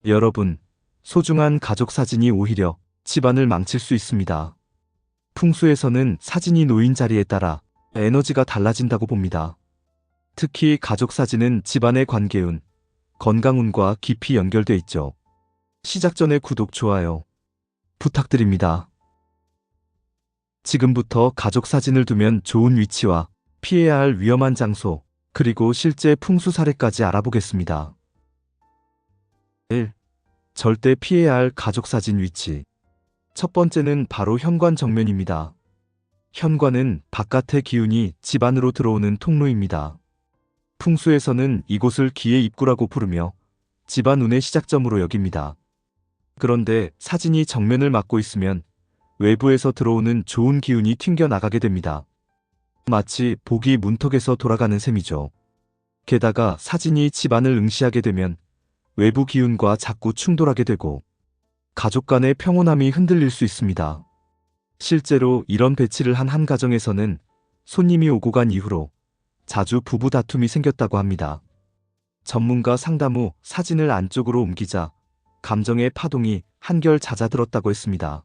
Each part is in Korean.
여러분, 소중한 가족 사진이 오히려 집안을 망칠 수 있습니다. 풍수에서는 사진이 놓인 자리에 따라 에너지가 달라진다고 봅니다. 특히 가족 사진은 집안의 관계운, 건강운과 깊이 연결돼 있죠. 시작 전에 구독, 좋아요 부탁드립니다. 지금부터 가족 사진을 두면 좋은 위치와 피해야 할 위험한 장소, 그리고 실제 풍수 사례까지 알아보겠습니다. 1. 절대 피해야 할 가족 사진 위치. 첫 번째는 바로 현관 정면입니다. 현관은 바깥의 기운이 집 안으로 들어오는 통로입니다. 풍수에서는 이곳을 기의 입구라고 부르며 집안 운의 시작점으로 여깁니다. 그런데 사진이 정면을 막고 있으면 외부에서 들어오는 좋은 기운이 튕겨나가게 됩니다. 마치 복이 문턱에서 돌아가는 셈이죠. 게다가 사진이 집 안을 응시하게 되면 외부 기운과 자꾸 충돌하게 되고 가족 간의 평온함이 흔들릴 수 있습니다. 실제로 이런 배치를 한 가정에서는 손님이 오고 간 이후로 자주 부부 다툼이 생겼다고 합니다. 전문가 상담 후 사진을 안쪽으로 옮기자 감정의 파동이 한결 잦아들었다고 했습니다.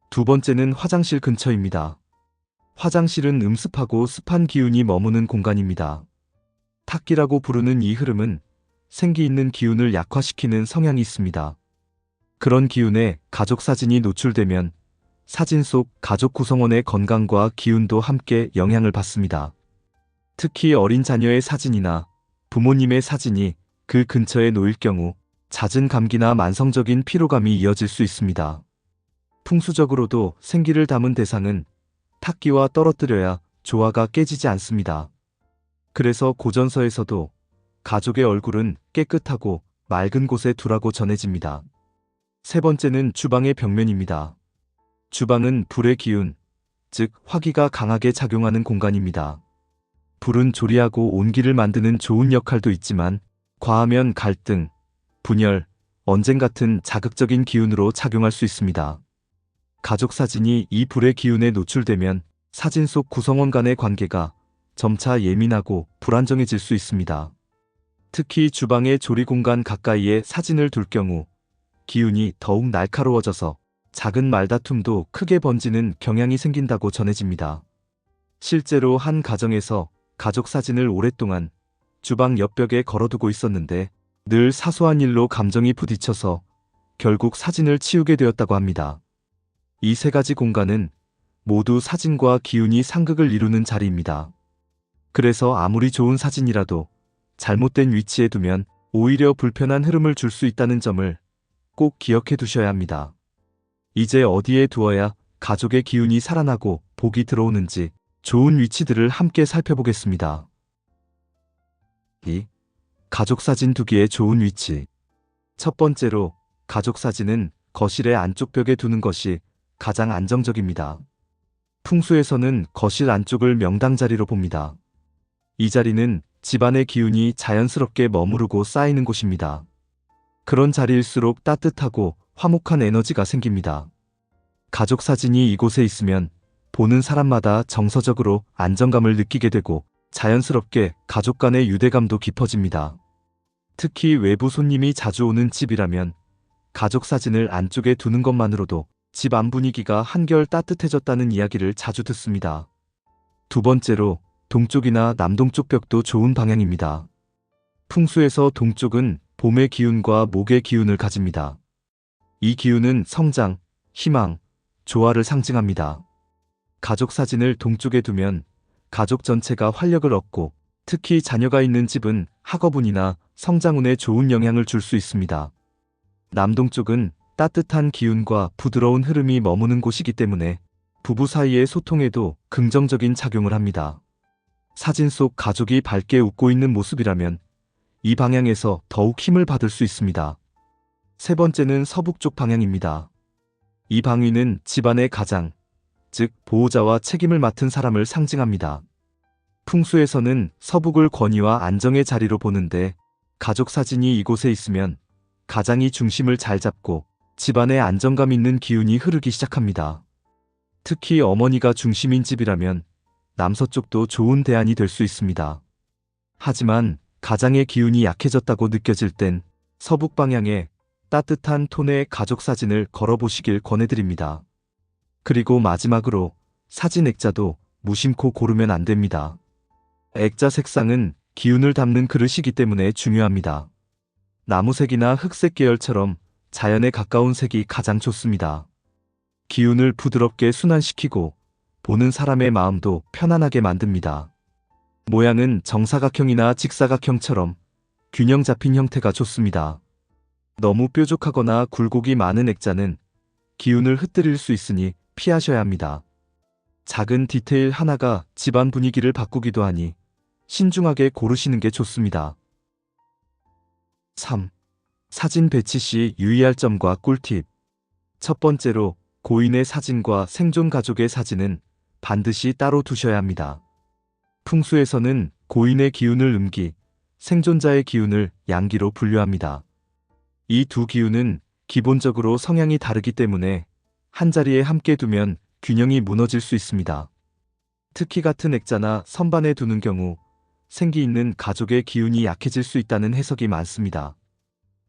두 번째는 화장실 근처입니다. 화장실은 음습하고 습한 기운이 머무는 공간입니다. 탁기라고 부르는 이 흐름은 생기 있는 기운을 약화시키는 성향이 있습니다. 그런 기운에 가족 사진이 노출되면 사진 속 가족 구성원의 건강과 기운도 함께 영향을 받습니다. 특히 어린 자녀의 사진이나 부모님의 사진이 그 근처에 놓일 경우 잦은 감기나 만성적인 피로감이 이어질 수 있습니다. 풍수적으로도 생기를 담은 대상은 탁기와 떨어뜨려야 조화가 깨지지 않습니다. 그래서 고전서에서도 가족의 얼굴은 깨끗하고 맑은 곳에 두라고 전해집니다. 세 번째는 주방의 벽면입니다. 주방은 불의 기운, 즉 화기가 강하게 작용하는 공간입니다. 불은 조리하고 온기를 만드는 좋은 역할도 있지만 과하면 갈등, 분열, 언쟁 같은 자극적인 기운으로 작용할 수 있습니다. 가족 사진이 이 불의 기운에 노출되면 사진 속 구성원 간의 관계가 점차 예민하고 불안정해질 수 있습니다. 특히 주방의 조리 공간 가까이에 사진을 둘 경우 기운이 더욱 날카로워져서 작은 말다툼도 크게 번지는 경향이 생긴다고 전해집니다. 실제로 한 가정에서 가족 사진을 오랫동안 주방 옆벽에 걸어두고 있었는데 늘 사소한 일로 감정이 부딪혀서 결국 사진을 치우게 되었다고 합니다. 이 세 가지 공간은 모두 사진과 기운이 상극을 이루는 자리입니다. 그래서 아무리 좋은 사진이라도 잘못된 위치에 두면 오히려 불편한 흐름을 줄 수 있다는 점을 꼭 기억해 두셔야 합니다. 이제 어디에 두어야 가족의 기운이 살아나고 복이 들어오는지 좋은 위치들을 함께 살펴보겠습니다. 2. 가족 사진 두기의 좋은 위치. 첫 번째로 가족 사진은 거실의 안쪽 벽에 두는 것이 가장 안정적입니다. 풍수에서는 거실 안쪽을 명당 자리로 봅니다. 이 자리는 집안의 기운이 자연스럽게 머무르고 쌓이는 곳입니다. 그런 자리일수록 따뜻하고 화목한 에너지가 생깁니다. 가족 사진이 이곳에 있으면 보는 사람마다 정서적으로 안정감을 느끼게 되고 자연스럽게 가족 간의 유대감도 깊어집니다. 특히 외부 손님이 자주 오는 집이라면 가족 사진을 안쪽에 두는 것만으로도 집 안 분위기가 한결 따뜻해졌다는 이야기를 자주 듣습니다. 두 번째로 동쪽이나 남동쪽 벽도 좋은 방향입니다. 풍수에서 동쪽은 봄의 기운과 목의 기운을 가집니다. 이 기운은 성장, 희망, 조화를 상징합니다. 가족 사진을 동쪽에 두면 가족 전체가 활력을 얻고 특히 자녀가 있는 집은 학업운이나 성장운에 좋은 영향을 줄 수 있습니다. 남동쪽은 따뜻한 기운과 부드러운 흐름이 머무는 곳이기 때문에 부부 사이의 소통에도 긍정적인 작용을 합니다. 사진 속 가족이 밝게 웃고 있는 모습이라면 이 방향에서 더욱 힘을 받을 수 있습니다. 세 번째는 서북쪽 방향입니다. 이 방위는 집안의 가장, 즉 보호자와 책임을 맡은 사람을 상징합니다. 풍수에서는 서북을 권위와 안정의 자리로 보는데 가족 사진이 이곳에 있으면 가장이 중심을 잘 잡고 집안에 안정감 있는 기운이 흐르기 시작합니다. 특히 어머니가 중심인 집이라면 남서쪽도 좋은 대안이 될 수 있습니다. 하지만 가장의 기운이 약해졌다고 느껴질 땐 서북 방향에 따뜻한 톤의 가족 사진을 걸어보시길 권해드립니다. 그리고 마지막으로 사진 액자도 무심코 고르면 안 됩니다. 액자 색상은 기운을 담는 그릇이기 때문에 중요합니다. 나무색이나 흑색 계열처럼 자연에 가까운 색이 가장 좋습니다. 기운을 부드럽게 순환시키고 보는 사람의 마음도 편안하게 만듭니다. 모양은 정사각형이나 직사각형처럼 균형 잡힌 형태가 좋습니다. 너무 뾰족하거나 굴곡이 많은 액자는 기운을 흩뜨릴 수 있으니 피하셔야 합니다. 작은 디테일 하나가 집안 분위기를 바꾸기도 하니 신중하게 고르시는 게 좋습니다. 3. 사진 배치 시 유의할 점과 꿀팁. 첫 번째로 고인의 사진과 생존 가족의 사진은 반드시 따로 두셔야 합니다. 풍수에서는 고인의 기운을 음기, 생존자의 기운을 양기로 분류합니다. 이 두 기운은 기본적으로 성향이 다르기 때문에 한자리에 함께 두면 균형이 무너질 수 있습니다. 특히 같은 액자나 선반에 두는 경우 생기 있는 가족의 기운이 약해질 수 있다는 해석이 많습니다.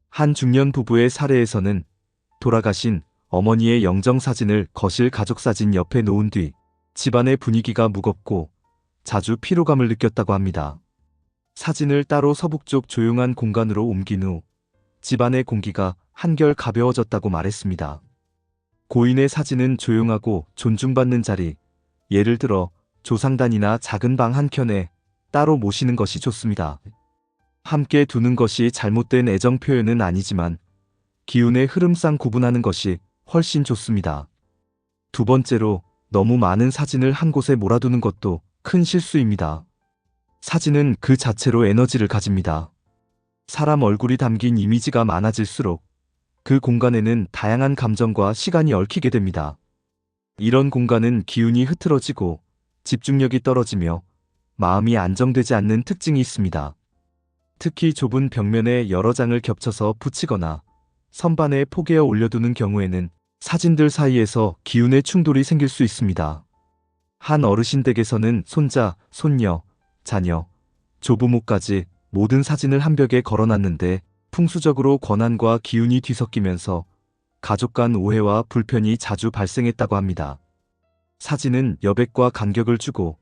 한 중년 부부의 사례에서는 돌아가신 어머니의 영정사진을 거실 가족사진 옆에 놓은 뒤 집안의 분위기가 무겁고 자주 피로감을 느꼈다고 합니다. 사진을 따로 서북쪽 조용한 공간으로 옮긴 후 집안의 공기가 한결 가벼워졌다고 말했습니다. 고인의 사진은 조용하고 존중받는 자리, 예를 들어 조상단이나 작은 방 한켠에 따로 모시는 것이 좋습니다. 함께 두는 것이 잘못된 애정 표현은 아니지만 기운의 흐름상 구분하는 것이 훨씬 좋습니다. 두 번째로 너무 많은 사진을 한 곳에 몰아두는 것도 큰 실수입니다. 사진은 그 자체로 에너지를 가집니다. 사람 얼굴이 담긴 이미지가 많아질수록 그 공간에는 다양한 감정과 시간이 얽히게 됩니다. 이런 공간은 기운이 흐트러지고 집중력이 떨어지며 마음이 안정되지 않는 특징이 있습니다. 특히 좁은 벽면에 여러 장을 겹쳐서 붙이거나 선반에 포개어 올려두는 경우에는 사진들 사이에서 기운의 충돌이 생길 수 있습니다. 한 어르신 댁에서는 손자, 손녀, 자녀, 조부모까지 모든 사진을 한 벽에 걸어놨는데 풍수적으로 권한과 기운이 뒤섞이면서 가족 간 오해와 불편이 자주 발생했다고 합니다. 사진은 여백과 간격을 주고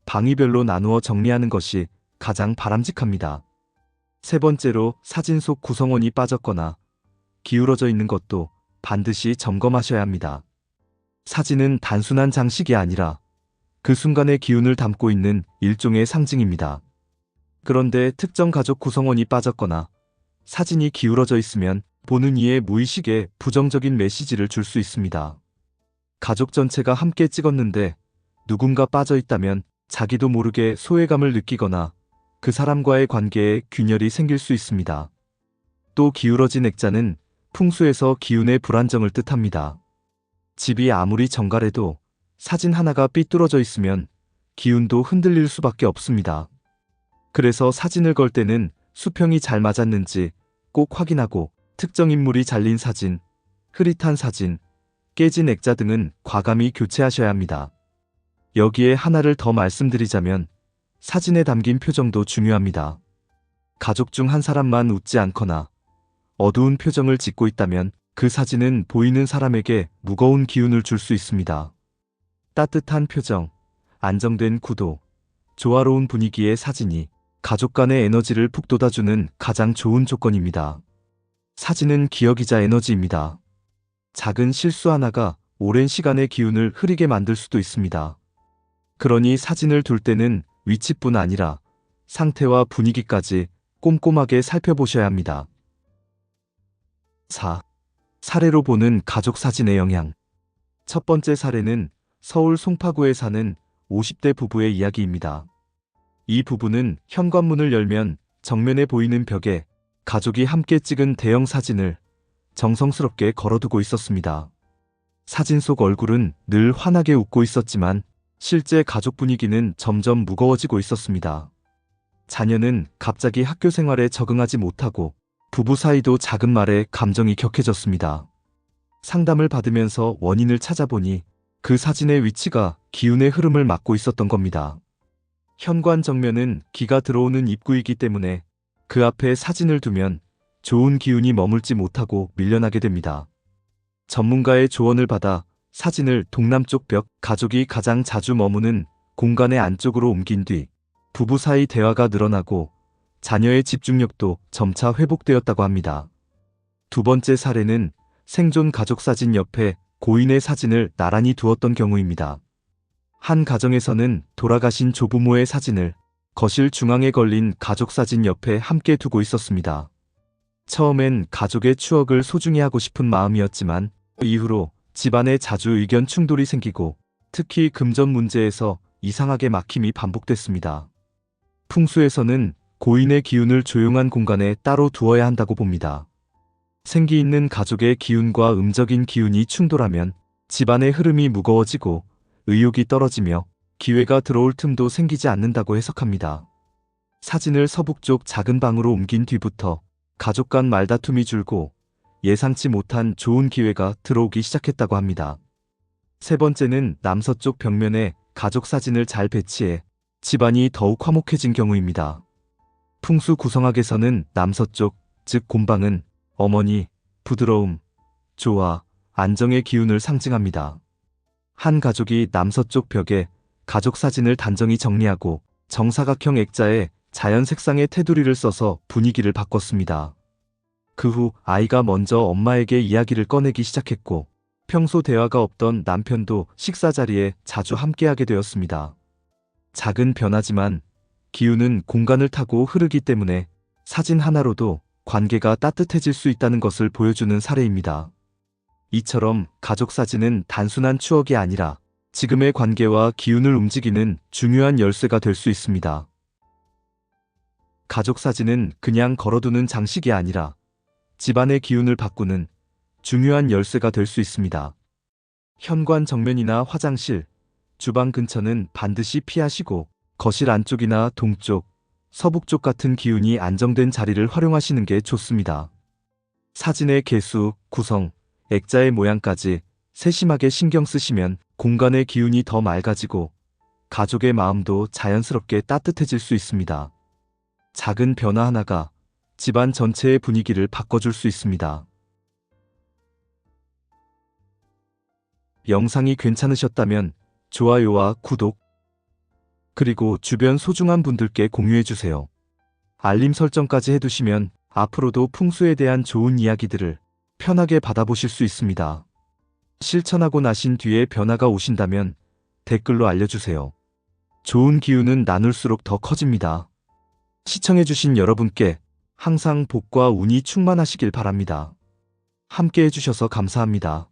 방위별로 나누어 정리하는 것이 가장 바람직합니다. 세 번째로 사진 속 구성원이 빠졌거나 기울어져 있는 것도 반드시 점검하셔야 합니다. 사진은 단순한 장식이 아니라 그 순간의 기운을 담고 있는 일종의 상징입니다. 그런데 특정 가족 구성원이 빠졌거나 사진이 기울어져 있으면 보는 이의 무의식에 부정적인 메시지를 줄 수 있습니다. 가족 전체가 함께 찍었는데 누군가 빠져 있다면 자기도 모르게 소외감을 느끼거나 그 사람과의 관계에 균열이 생길 수 있습니다. 또 기울어진 액자는 풍수에서 기운의 불안정을 뜻합니다. 집이 아무리 정갈해도 사진 하나가 삐뚤어져 있으면 기운도 흔들릴 수밖에 없습니다. 그래서 사진을 걸 때는 수평이 잘 맞았는지 꼭 확인하고 특정 인물이 잘린 사진, 흐릿한 사진, 깨진 액자 등은 과감히 교체하셔야 합니다. 여기에 하나를 더 말씀드리자면 사진에 담긴 표정도 중요합니다. 가족 중 한 사람만 웃지 않거나 어두운 표정을 짓고 있다면 그 사진은 보이는 사람에게 무거운 기운을 줄 수 있습니다. 따뜻한 표정, 안정된 구도, 조화로운 분위기의 사진이 가족 간의 에너지를 북돋아주는 가장 좋은 조건입니다. 사진은 기억이자 에너지입니다. 작은 실수 하나가 오랜 시간의 기운을 흐리게 만들 수도 있습니다. 그러니 사진을 둘 때는 위치뿐 아니라 상태와 분위기까지 꼼꼼하게 살펴보셔야 합니다. 4. 사례로 보는 가족 사진의 영향. 첫 번째 사례는 서울 송파구에 사는 50대 부부의 이야기입니다. 이 부부는 현관문을 열면 정면에 보이는 벽에 가족이 함께 찍은 대형 사진을 정성스럽게 걸어두고 있었습니다. 사진 속 얼굴은 늘 환하게 웃고 있었지만 실제 가족 분위기는 점점 무거워지고 있었습니다. 자녀는 갑자기 학교 생활에 적응하지 못하고 부부 사이도 작은 말에 감정이 격해졌습니다. 상담을 받으면서 원인을 찾아보니 그 사진의 위치가 기운의 흐름을 막고 있었던 겁니다. 현관 정면은 기가 들어오는 입구이기 때문에 그 앞에 사진을 두면 좋은 기운이 머물지 못하고 밀려나게 됩니다. 전문가의 조언을 받아 사진을 동남쪽 벽, 가족이 가장 자주 머무는 공간의 안쪽으로 옮긴 뒤 부부 사이 대화가 늘어나고 자녀의 집중력도 점차 회복되었다고 합니다. 두 번째 사례는 생존 가족 사진 옆에 고인의 사진을 나란히 두었던 경우입니다. 한 가정에서는 돌아가신 조부모의 사진을 거실 중앙에 걸린 가족 사진 옆에 함께 두고 있었습니다. 처음엔 가족의 추억을 소중히 하고 싶은 마음이었지만 이후로 집안에 자주 의견 충돌이 생기고 특히 금전 문제에서 이상하게 막힘이 반복됐습니다. 풍수에서는 고인의 기운을 조용한 공간에 따로 두어야 한다고 봅니다. 생기 있는 가족의 기운과 음적인 기운이 충돌하면 집안의 흐름이 무거워지고 의욕이 떨어지며 기회가 들어올 틈도 생기지 않는다고 해석합니다. 사진을 서북쪽 작은 방으로 옮긴 뒤부터 가족 간 말다툼이 줄고 예상치 못한 좋은 기회가 들어오기 시작했다고 합니다. 세 번째는 남서쪽 벽면에 가족 사진을 잘 배치해 집안이 더욱 화목해진 경우입니다. 풍수 구성학에서는 남서쪽, 즉 곤방은 어머니, 부드러움, 조화, 안정의 기운을 상징합니다. 한 가족이 남서쪽 벽에 가족 사진을 단정히 정리하고 정사각형 액자에 자연 색상의 테두리를 써서 분위기를 바꿨습니다. 그 후 아이가 먼저 엄마에게 이야기를 꺼내기 시작했고 평소 대화가 없던 남편도 식사 자리에 자주 함께하게 되었습니다. 작은 변화지만 기운은 공간을 타고 흐르기 때문에 사진 하나로도 관계가 따뜻해질 수 있다는 것을 보여주는 사례입니다. 이처럼 가족 사진은 단순한 추억이 아니라 지금의 관계와 기운을 움직이는 중요한 열쇠가 될 수 있습니다. 가족 사진은 그냥 걸어두는 장식이 아니라 집안의 기운을 바꾸는 중요한 열쇠가 될 수 있습니다. 현관 정면이나 화장실, 주방 근처는 반드시 피하시고 거실 안쪽이나 동쪽, 서북쪽 같은 기운이 안정된 자리를 활용하시는 게 좋습니다. 사진의 개수, 구성, 액자의 모양까지 세심하게 신경 쓰시면 공간의 기운이 더 맑아지고 가족의 마음도 자연스럽게 따뜻해질 수 있습니다. 작은 변화 하나가 집안 전체의 분위기를 바꿔줄 수 있습니다. 영상이 괜찮으셨다면 좋아요와 구독, 그리고 주변 소중한 분들께 공유해주세요. 알림 설정까지 해두시면 앞으로도 풍수에 대한 좋은 이야기들을 편하게 받아보실 수 있습니다. 실천하고 나신 뒤에 변화가 오신다면 댓글로 알려주세요. 좋은 기운은 나눌수록 더 커집니다. 시청해주신 여러분께 항상 복과 운이 충만하시길 바랍니다. 함께 해주셔서 감사합니다.